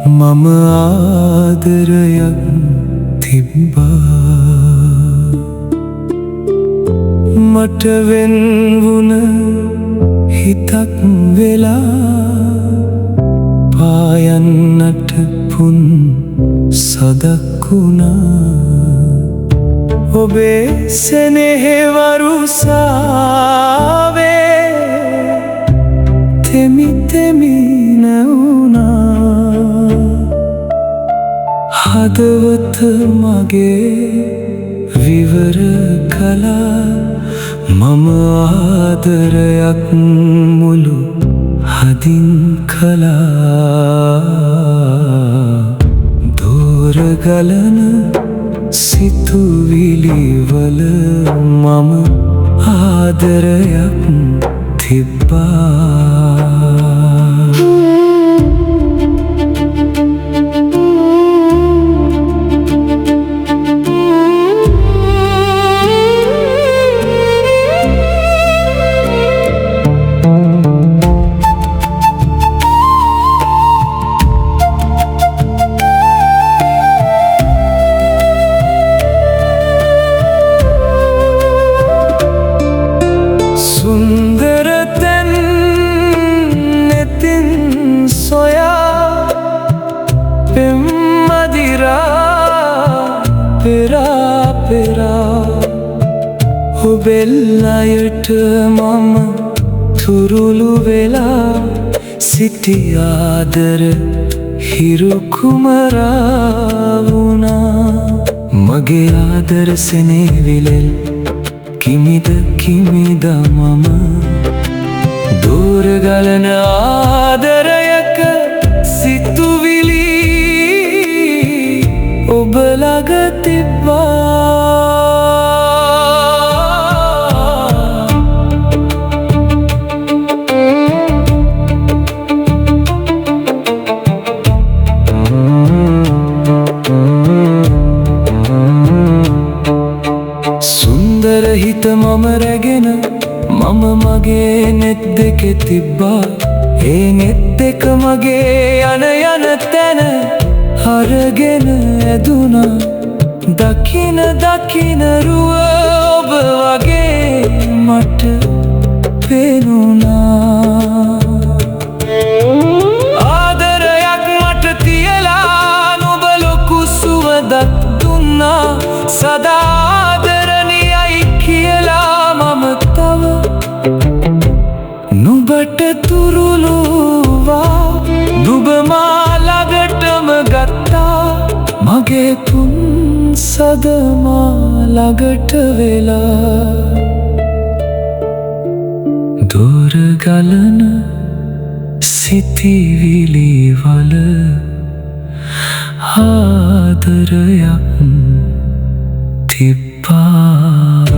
මම ආදරයක් තිබ්බා මට වෙන් වුණ හිතක් වෙලා පායන්නට පුන් සදක් වුණා ඔබේ සෙනෙහෙ වරුසාවේ තෙමි තෙමි නැවුණා හදවත මගේ විවර කළා මම ආදරයක් මුළු හදින් කළා දෝරගලන සිතුවිලි වල මම ආදරයක් තිබ්බා පෙරා පෙරා ඔබෙල්ලයට මම තුරුළු වෙලා සිටි ආදර හිරු කුමරා වුණා මගේ ආදර සෙනෙවිලෙල් කිමිද කිමිද මම දෝරගලන ආදරයක සිතුවිලි ඔබ ළඟ තිබ්බා සුන්දර හිත මම රැගෙන මම මගේ නෙත් දෙකේ තිබ්බා ඒ නෙත් දෙක මගේ යන තැන අරගෙන ඇදුනා දකින දකින රුව ඔබ වගේ මට පෙනුණා ආදරයක් මට තියලා නුඹ ලොකු සුවඳක් දුන්නා සදා ආදරණීයයි කියලා මම තව නුඹට තුරුළුවා නුඹ මා ළඟටම ගත්තා මගේ පුන් සදමා ළඟට වෙලා දෝරගලන සිතිවිලි වල ආදරයක් තිබ්බා